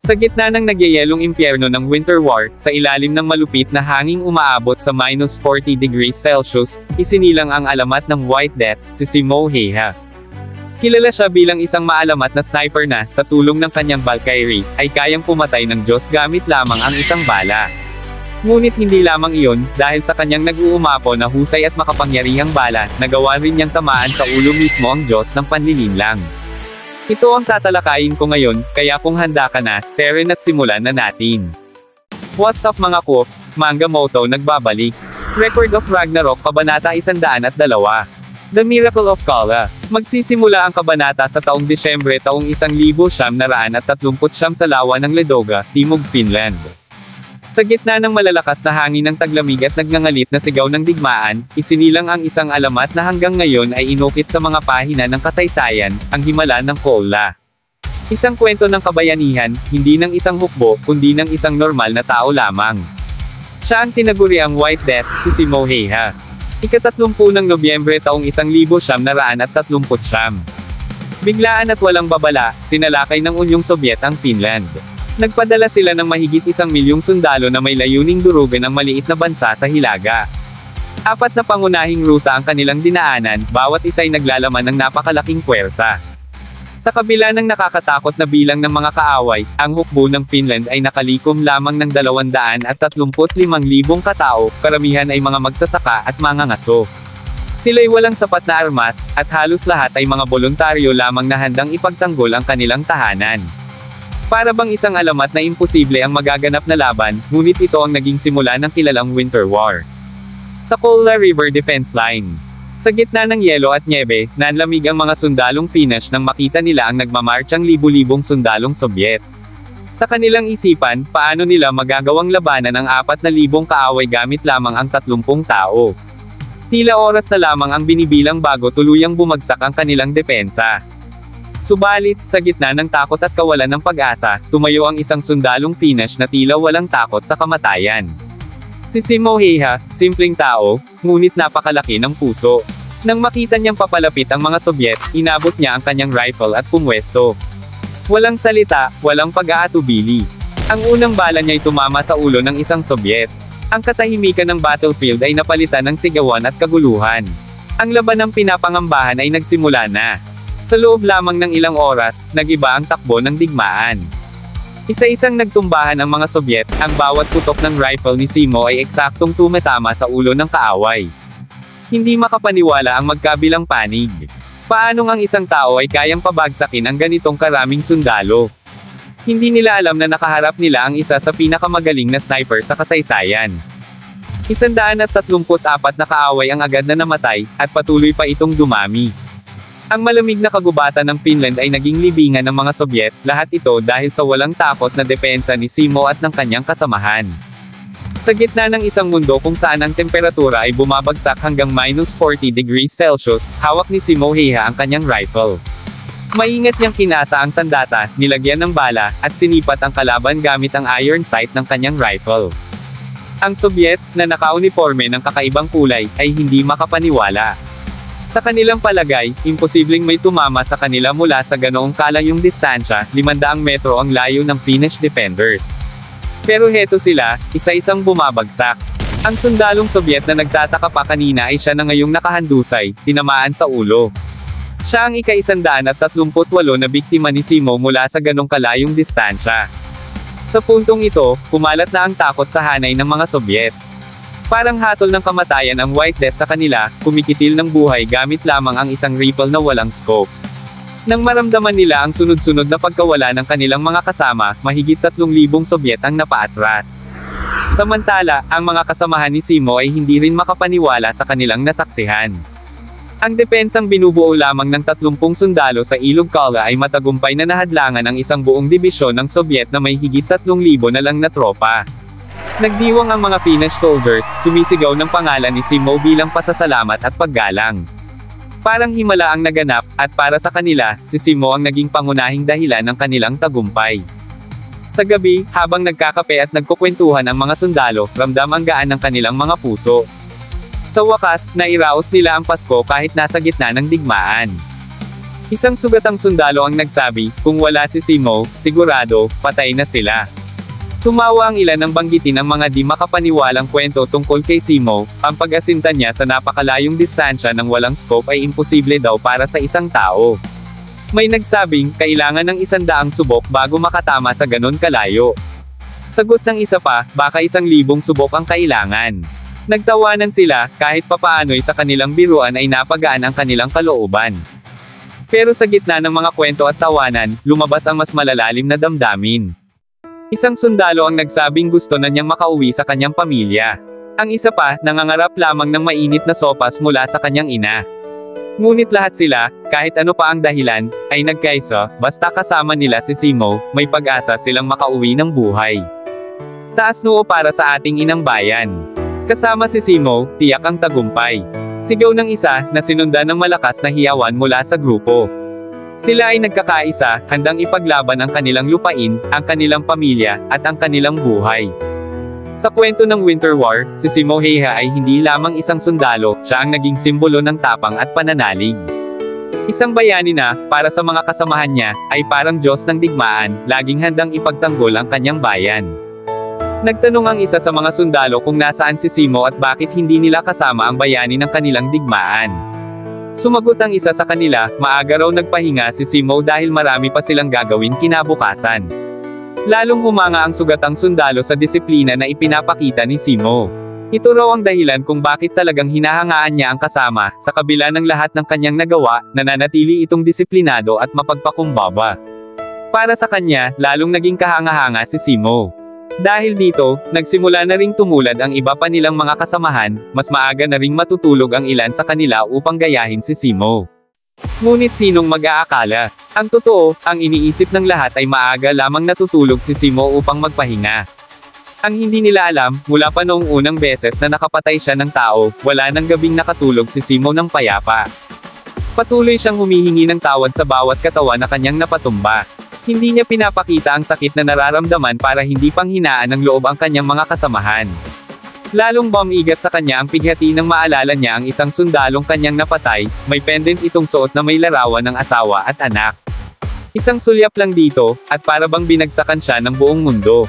Sa gitna ng nagyayelong impyerno ng Winter War, sa ilalim ng malupit na hanging umaabot sa -40 degrees Celsius, isinilang ang alamat ng White Death, si Simo Häyhä. Kilala siya bilang isang maalamat na sniper na, sa tulong ng kanyang Valkyrie, ay kayang pumatay ng Diyos gamit lamang ang isang bala. Ngunit hindi lamang iyon, dahil sa kanyang nag-uumapaw na husay at makapangyarihang bala, nagawa rin niyang tamaan sa ulo mismo ang Diyos ng panlilinlang. Ito ang tatalakayin ko ngayon, kaya kung handa ka na, Teren, at simulan na natin. What's up mga Koops, Manga Moto nagbabalik. Record of Ragnarok Kabanata 102. The Miracle of Kala. Magsisimula ang kabanata sa taong Disyembre taong 1939 sa lawa ng Ladoga, Timog Finland. Sa gitna ng malalakas na hangin ng taglamig at nagngangalit na sigaw ng digmaan, isinilang ang isang alamat na hanggang ngayon ay inukit sa mga pahina ng kasaysayan, ang himala ng Kola. Isang kwento ng kabayanihan, hindi ng isang hukbo, kundi ng isang normal na tao lamang. Siya ang tinaguriang White Death, si Simo Häyhä. Ika-30 ng Nobyembre taong 1939. Biglaan at walang babala, sinalakay ng Unyong Sobyet ang Finland. Nagpadala sila ng mahigit 1,000,000 sundalo na may layuning durugan ang maliit na bansa sa Hilaga. 4 na pangunahing ruta ang kanilang dinaanan, bawat isa'y naglalaman ng napakalaking puwersa. Sa kabila ng nakakatakot na bilang ng mga kaaway, ang hukbo ng Finland ay nakalikom lamang ng 235,000 katao, karamihan ay mga magsasaka at mangangaso. Sila'y walang sapat na armas, at halos lahat ay mga boluntaryo lamang na handang ipagtanggol ang kanilang tahanan. Para bang isang alamat na imposible ang magaganap na laban, ngunit ito ang naging simula ng kilalang Winter War. Sa Kola River Defense Line. Sa gitna ng yelo at nyebe, nanlamig ang mga sundalong Finnish nang makita nila ang nagmamarchang libu-libong sundalong Sobyet. Sa kanilang isipan, paano nila magagawang labanan ang 4,000 kaaway gamit lamang ang 30 tao. Tila oras na lamang ang binibilang bago tuluyang bumagsak ang kanilang depensa. Subalit, sa gitna ng takot at kawalan ng pag-asa, tumayo ang isang sundalong Finnish na tila walang takot sa kamatayan. Si Simo Häyhä, simpleng tao, ngunit napakalaki ng puso. Nang makita niyang papalapit ang mga Sobyet, inabot niya ang kanyang rifle at pumwesto. Walang salita, walang pag-aatubili. Ang unang bala niya'y tumama sa ulo ng isang Sobyet. Ang katahimikan ng battlefield ay napalitan ng sigawan at kaguluhan. Ang laban ng pinapangambahan ay nagsimula na. Sa loob lamang ng ilang oras, nag-iba ang takbo ng digmaan. Isa-isang nagtumbahan ang mga Sobyet, ang bawat putok ng rifle ni Simo ay eksaktong tumatama sa ulo ng kaaway. Hindi makapaniwala ang magkabilang panig. Paano ang isang tao ay kayang pabagsakin ang ganitong karaming sundalo? Hindi nila alam na nakaharap nila ang isa sa pinakamagaling na sniper sa kasaysayan. 134 na kaaway ang agad na namatay, at patuloy pa itong dumami. Ang malamig na kagubatan ng Finland ay naging libingan ng mga Sobyet, lahat ito dahil sa walang takot na depensa ni Simo at ng kanyang kasamahan. Sa gitna ng isang mundo kung saan ang temperatura ay bumabagsak hanggang -40 degrees Celsius, hawak ni Simo Häyhä ang kanyang rifle. Maingat niyang kinasa ang sandata, nilagyan ng bala, at sinipat ang kalaban gamit ang iron sight ng kanyang rifle. Ang Sobyet, na nakauniforme ng kakaibang kulay, ay hindi makapaniwala. Sa kanilang palagay, imposibleng may tumama sa kanila mula sa ganoong kalayong distansya, 500 metro ang layo ng Finnish defenders. Pero heto sila, isa-isang bumabagsak. Ang sundalong Sobyet na nagtataka pa kanina ay siya na ngayong nakahandusay, tinamaan sa ulo. Siya ang ika-138 na biktima ni Simo mula sa ganong kalayong distansya. Sa puntong ito, kumalat na ang takot sa hanay ng mga Sobyet. Parang hatol ng kamatayan ang White Death sa kanila, kumikitil ng buhay gamit lamang ang isang rifle na walang scope. Nang maramdaman nila ang sunod-sunod na pagkawala ng kanilang mga kasama, mahigit 3,000 Sobyet ang napaatras. Samantala, ang mga kasamahan ni Simo ay hindi rin makapaniwala sa kanilang nasaksihan. Ang depensang binubuo lamang ng 30 sundalo sa Ilog Kala ay matagumpay na nahadlangan ang isang buong dibisyon ng Sobyet na may higit 3,000 na lang na tropa. Nagdiwang ang mga Finnish soldiers, sumisigaw ng pangalan ni Simo bilang pasasalamat at paggalang. Parang himala ang naganap, at para sa kanila, si Simo ang naging pangunahing dahilan ng kanilang tagumpay. Sa gabi, habang nagkakape at nagkukwentuhan ang mga sundalo, ramdam ang gaan ng kanilang mga puso. Sa wakas, nairaos nila ang Pasko kahit nasa gitna ng digmaan. Isang sugatang sundalo ang nagsabi, kung wala si Simo, sigurado, patay na sila. Tumawa ang ilan nang banggitin ang mga di makapaniwalang kwento tungkol kay Simo, ang pag-asinta niya sa napakalayong distansya ng walang scope ay imposible daw para sa isang tao. May nagsabing, kailangan ng 100 subok bago makatama sa ganon kalayo. Sagot ng isa pa, baka 1,000 subok ang kailangan. Nagtawanan sila, kahit papaano'y sa kanilang biruan ay napagaan ang kanilang kalooban. Pero sa gitna ng mga kwento at tawanan, lumabas ang mas malalalim na damdamin. Isang sundalo ang nagsabing gusto na niyang makauwi sa kanyang pamilya. Ang isa pa, nangangarap lamang ng mainit na sopas mula sa kanyang ina. Ngunit lahat sila, kahit ano pa ang dahilan, ay nagkaisa, basta kasama nila si Simo, may pag-asa silang makauwi ng buhay. Taas noo para sa ating inang bayan. Kasama si Simo, tiyak ang tagumpay. Sigaw ng isa, na sinundan ng malakas na hiyawan mula sa grupo. Sila ay nagkakaisa, handang ipaglaban ang kanilang lupain, ang kanilang pamilya, at ang kanilang buhay. Sa kwento ng Winter War, si Simo Heiha ay hindi lamang isang sundalo, siya ang naging simbolo ng tapang at pananalig. Isang bayani na, para sa mga kasamahan niya, ay parang Diyos ng digmaan, laging handang ipagtanggol ang kanyang bayan. Nagtanong ang isa sa mga sundalo kung nasaan si Simo at bakit hindi nila kasama ang bayani ng kanilang digmaan. Sumagot ang isa sa kanila, maaga raw nagpahinga si Simo dahil marami pa silang gagawin kinabukasan. Lalong humanga ang sugatang sundalo sa disiplina na ipinapakita ni Simo. Ito raw ang dahilan kung bakit talagang hinahangaan niya ang kasama, sa kabila ng lahat ng kanyang nagawa, nananatili itong disiplinado at mapagpakumbaba. Para sa kanya, lalong naging kahanga-hanga si Simo. Dahil dito, nagsimula na ring tumulad ang iba pa nilang mga kasamahan, mas maaga na ring matutulog ang ilan sa kanila upang gayahin si Simo. Ngunit sinong mag-aakala? Ang totoo, ang iniisip ng lahat ay maaga lamang natutulog si Simo upang magpahinga. Ang hindi nila alam, mula pa noong unang beses na nakapatay siya ng tao, wala nang gabing nakatulog si Simo ng payapa. Patuloy siyang humihingi ng tawad sa bawat katawan na kanyang napatumba. Hindi niya pinapakita ang sakit na nararamdaman para hindi panghinaan ng loob ang kanyang mga kasamahan. Lalong bumigat sa kanya ang pighati nang maalala niya ang isang sundalong kanyang napatay, may pendant itong suot na may larawan ng asawa at anak. Isang sulyap lang dito, at para bang binagsakan siya ng buong mundo.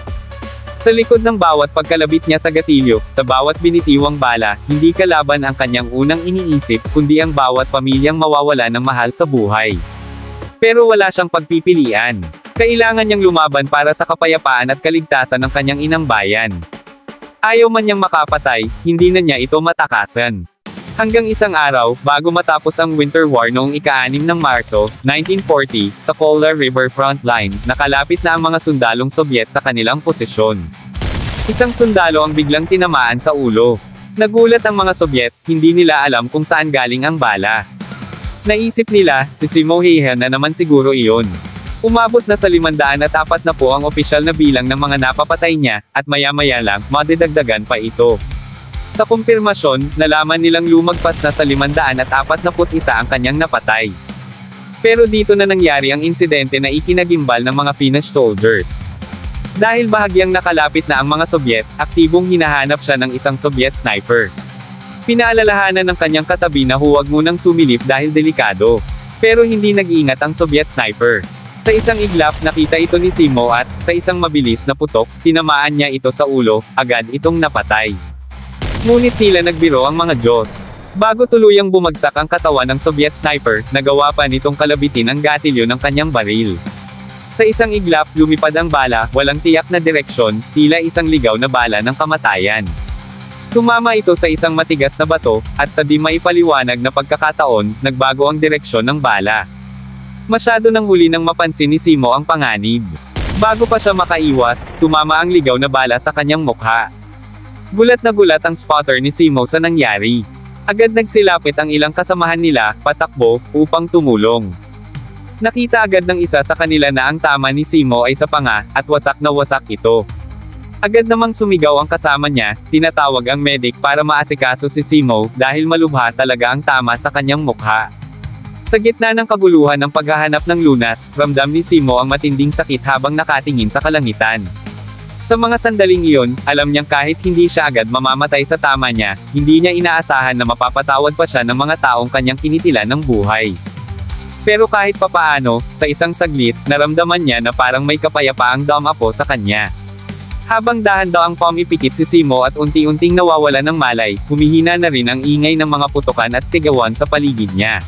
Sa likod ng bawat pagkalabit niya sa gatilyo, sa bawat binitiwang bala, hindi kalaban ang kanyang unang iniisip, kundi ang bawat pamilyang mawawala ng mahal sa buhay. Pero wala siyang pagpipilian. Kailangan niyang lumaban para sa kapayapaan at kaligtasan ng kanyang inang bayan. Ayaw man niyang makapatay, hindi na niya ito matakasan. Hanggang isang araw, bago matapos ang Winter War noong ika-6 ng Marso, 1940, sa Kola River front line, nakalapit na ang mga sundalong Sobyet sa kanilang posisyon. Isang sundalo ang biglang tinamaan sa ulo. Nagulat ang mga Sobyet, hindi nila alam kung saan galing ang bala. Naisip nila, si Simo Heiha na naman siguro iyon. Umabot na sa 504 na po ang opisyal na bilang ng mga napapatay niya, at maya-maya lang, madidagdagan pa ito. Sa kumpirmasyon, nalaman nilang lumagpas na sa 541 ang kanyang napatay. Pero dito na nangyari ang insidente na ikinagimbal ng mga Finnish soldiers. Dahil bahagyang nakalapit na ang mga Sobyet, aktibong hinahanap siya ng isang Sobyet sniper. Pinaalalahanan ng kanyang katabi na huwag munang sumilip dahil delikado. Pero hindi nag-ingat ang Sobyet sniper. Sa isang iglap, nakita ito ni Simo at, sa isang mabilis na putok, tinamaan niya ito sa ulo, agad itong napatay. Ngunit tila nagbiro ang mga Diyos. Bago tuluyang bumagsak ang katawan ng Sobyet sniper, nagawa pa nitong kalabitin ang gatilyo ng kanyang baril. Sa isang iglap, lumipad ang bala, walang tiyak na direksyon, tila isang ligaw na bala ng kamatayan. Tumama ito sa isang matigas na bato, at sa di maipaliwanag na pagkakataon, nagbago ang direksyon ng bala. Masyado nang huli nang mapansin ni Simo ang panganib. Bago pa siya makaiwas, tumama ang ligaw na bala sa kanyang mukha. Gulat na gulat ang spotter ni Simo sa nangyari. Agad nagsilapit ang ilang kasamahan nila, patakbo, upang tumulong. Nakita agad ng isa sa kanila na ang tama ni Simo ay sa panga, at wasak na wasak ito. Agad namang sumigaw ang kasama niya, tinatawag ang medic para maasikaso si Simo, dahil malubha talaga ang tama sa kanyang mukha. Sa gitna ng kaguluhan ng paghahanap ng lunas, ramdam ni Simo ang matinding sakit habang nakatingin sa kalangitan. Sa mga sandaling iyon, alam niyang kahit hindi siya agad mamamatay sa tama niya, hindi niya inaasahan na mapapatawad pa siya ng mga taong kanyang kinitilan ng buhay. Pero kahit papaano, sa isang saglit, naramdaman niya na parang may kapayapaang damapo sa kanya. Habang dahan-dahang pumipikit si Simo at unti-unting nawawala ng malay, humihina na rin ang ingay ng mga putukan at sigawan sa paligid niya.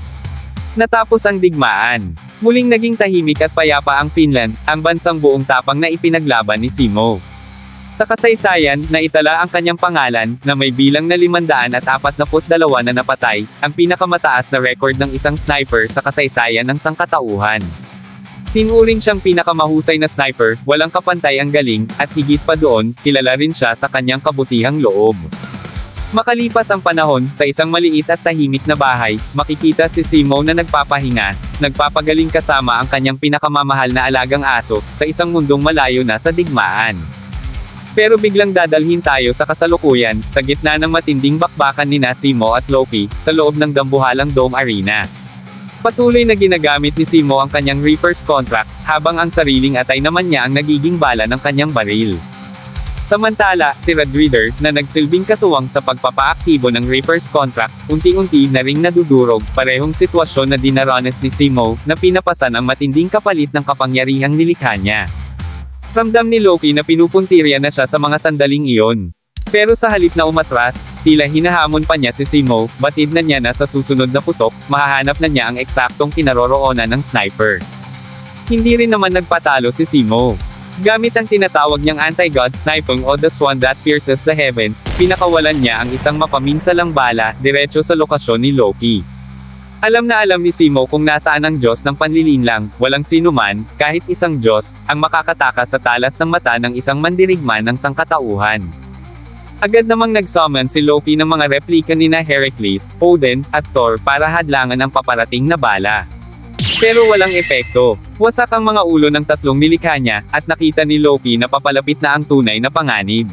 Natapos ang digmaan. Muling naging tahimik at payapa ang Finland, ang bansang buong tapang na ipinaglaban ni Simo. Sa kasaysayan, naitala ang kanyang pangalan, na may bilang na 542 na napatay, ang pinakamataas na record ng isang sniper sa kasaysayan ng sangkatauhan. Tinuring siyang pinakamahusay na sniper, walang kapantay ang galing, at higit pa doon, kilala rin siya sa kanyang kabutihang loob. Makalipas ang panahon, sa isang maliit at tahimik na bahay, makikita si Simo na nagpapahinga, nagpapagaling kasama ang kanyang pinakamamahal na alagang aso, sa isang mundong malayo na sa digmaan. Pero biglang dadalhin tayo sa kasalukuyan, sa gitna ng matinding bakbakan ni Simo at Loki, sa loob ng dambuhalang Dome Arena. Patuloy na ginagamit ni Simo ang kanyang Reaper's Contract, habang ang sariling atay naman niya ang nagiging bala ng kanyang baril. Samantala, si Red Reader, na nagsilbing katuwang sa pagpapaaktibo ng Reaper's Contract, unti-unti na ring nadudurog, parehong sitwasyon na dinaranas ni Simo, na pinapasan ang matinding kapalit ng kapangyarihang nilikha niya. Ramdam ni Loki na pinupuntirya na siya sa mga sandaling iyon. Pero sa halip na umatras, tila hinahamon pa niya si Simo, batid na niya na sa susunod na putok, mahahanap na niya ang eksaktong kinaroroonan ng sniper. Hindi rin naman nagpatalo si Simo. Gamit ang tinatawag niyang anti-god sniping o the swan that pierces the heavens, pinakawalan niya ang isang mapaminsalang bala, diretso sa lokasyon ni Loki. Alam na alam ni Simo kung nasaan ang Diyos ng panlilinlang, walang sinuman, kahit isang Diyos, ang makakatakas sa talas ng mata ng isang mandirigman ng sangkatauhan. Agad namang nag-summon si Loki ng mga replika nina Heracles, Odin, at Thor para hadlangan ang paparating na bala. Pero walang epekto. Wasak ang mga ulo ng tatlong nilikha niya, at nakita ni Loki na papalapit na ang tunay na panganib.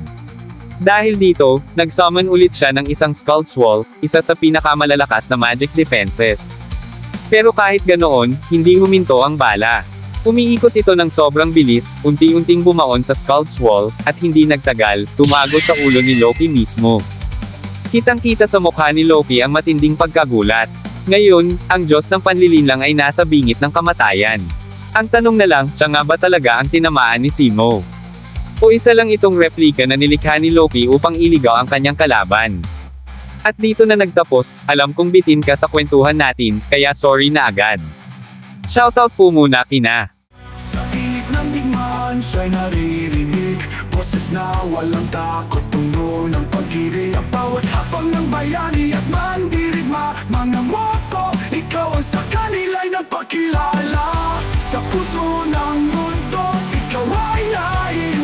Dahil dito, nag-summon ulit siya ng isang Scald's Wall, isa sa pinakamalalakas na magic defenses. Pero kahit ganoon, hindi huminto ang bala. Umiikot ito ng sobrang bilis, unti-unting bumaon sa Scald's Wall, at hindi nagtagal, tumago sa ulo ni Loki mismo. Kitang-kita sa mukha ni Loki ang matinding pagkagulat. Ngayon, ang Diyos ng panlilinlang ay nasa bingit ng kamatayan. Ang tanong na lang, siya nga ba talaga ang tinamaan ni Simo? O isa lang itong replika na nilikha ni Loki upang iligaw ang kanyang kalaban? At dito na nagtapos, alam kong bitin ka sa kwentuhan natin, kaya sorry na agad. Shoutout po muna kina. Sa pilit ng digmaan siya'y naririnig, boses na walang takot, tuno ng pag-ibig. Sa bawat hapang ng bayani at mandirigma, mga moto, ikaw ang sa kanila'y nagpakilala. Sa puso ng mundo, ikaw ay naiin.